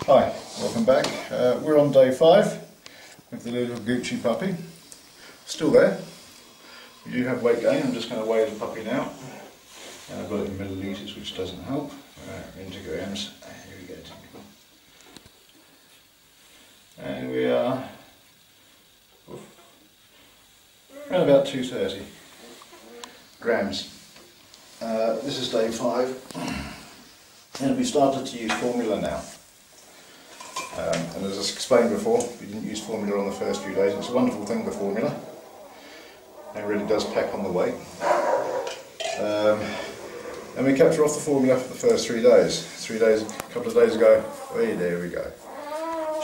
Hi, welcome back. We're on day 5 with the little Gucci puppy. Still there. We do have weight gain. I'm just going to weigh the puppy now. And I've got it in millilitres, which doesn't help. Into grams. Here we go. And we are around about 230 grams. This is day 5. And we started to use formula now. And as I explained before, we didn't use formula on the first few days. It's a wonderful thing, the formula. It really does pack on the weight. And we kept her off the formula for the first 3 days. A couple of days ago, hey, there we go.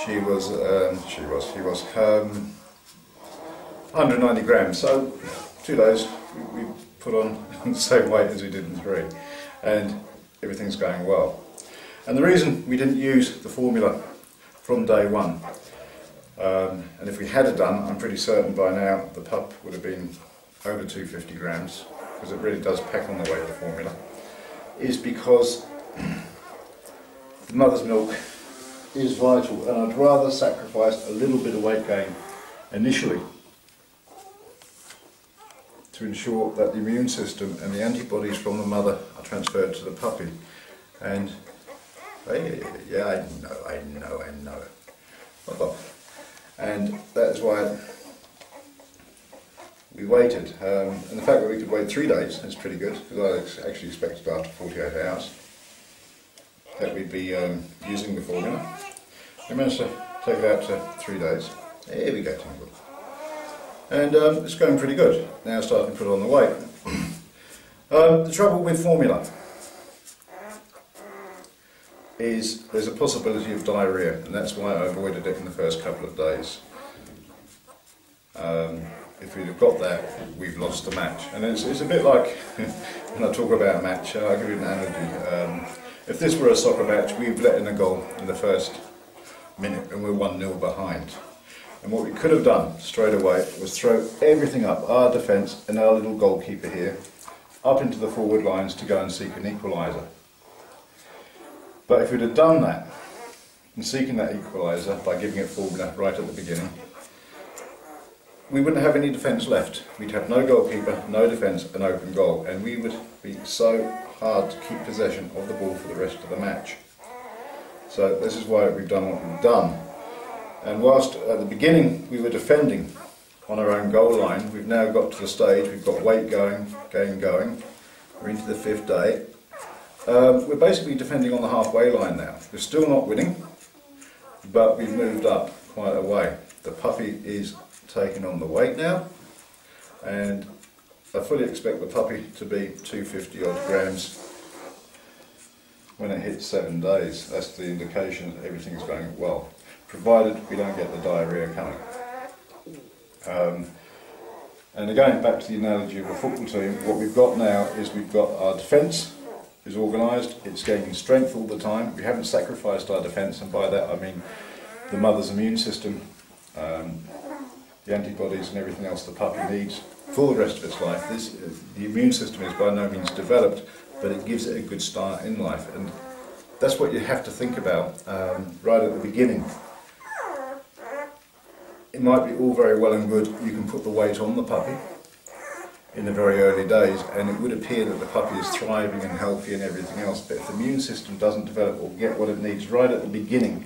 She was 190 grams. So 2 days we put on the same weight as we did in 3, and everything's going well. And the reason we didn't use the formula from day 1, and if we had it done, I'm pretty certain by now the pup would have been over 250 grams, because it really does pack on the weight of the formula, is because the mother's milk is vital, and I'd rather sacrifice a little bit of weight gain initially to ensure that the immune system and the antibodies from the mother are transferred to the puppy. And yeah, I know. And that's why we waited. And the fact that we could wait 3 days is pretty good, because I actually expected after 48 hours that we'd be using the formula. We managed to take it out to 3 days. Here we go, Tingle. And it's going pretty good. Now starting to put on the weight. The trouble with formula is there's a possibility of diarrhea, and that's why I avoided it in the first couple of days. If we'd have got that, we've lost the match. And it's a bit like, when I talk about a match, I'll give you an analogy. If this were a soccer match, we've let in a goal in the first minute and we're 1-0 behind. And what we could have done straight away was throw everything up, our defence and our little goalkeeper here, up into the forward lines to go and seek an equaliser. But if we'd have done that, and seeking that equaliser by giving it formula right at the beginning, we wouldn't have any defence left. We'd have no goalkeeper, no defence, an open goal, and we would be so hard to keep possession of the ball for the rest of the match. So this is why we've done what we've done. And whilst at the beginning we were defending on our own goal line, we've now got to the stage, we've got weight going, we're into the 5th day. We're basically defending on the halfway line now. We're still not winning, but we've moved up quite a way. The puppy is taking on the weight now, and I fully expect the puppy to be 250 odd grams when it hits 7 days. That's the indication that everything's going well, provided we don't get the diarrhea coming. And again, back to the analogy of a football team, what we've got now is we've got our defence is organised, it's gaining strength all the time. We haven't sacrificed our defence, and by that I mean the mother's immune system, the antibodies and everything else the puppy needs for the rest of its life. The immune system is by no means developed, but it gives it a good start in life, and that's what you have to think about right at the beginning. It might be all very well and good, you can put the weight on the puppy in the very early days, and it would appear that the puppy is thriving and healthy and everything else, but if the immune system doesn't develop or get what it needs right at the beginning,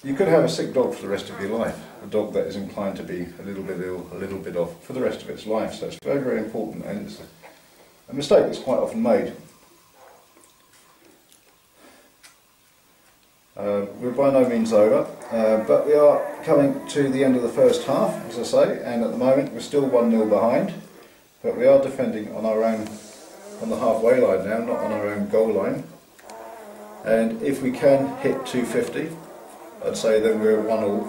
you could have a sick dog for the rest of your life, a dog that is inclined to be a little bit ill, a little bit off for the rest of its life. So it's very, very important, and it's a mistake that's quite often made. We're by no means over, but we are coming to the end of the first half, as I say, and at the moment we're still 1-0 behind, but we are defending on our own, on the halfway line now, not on our own goal line. And if we can hit 250, I'd say then we're 1-1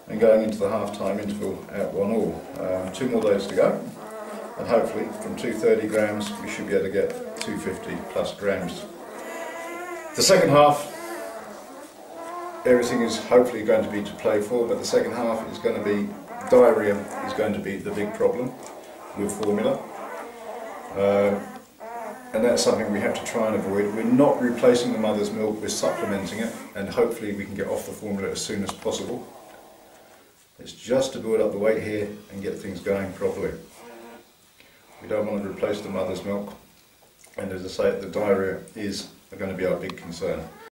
and going into the half-time interval at 1-1. 2 more days to go, and hopefully from 230 grams we should be able to get 250 plus grams. The second half, everything is hopefully going to be to play for, but the second half is going to be, diarrhea is going to be the big problem with formula. and that's something we have to try and avoid. We're not replacing the mother's milk, we're supplementing it, and hopefully we can get off the formula as soon as possible. It's just to build up the weight here and get things going properly. We don't want to replace the mother's milk, and as I say, the diarrhea is going to be our big concern.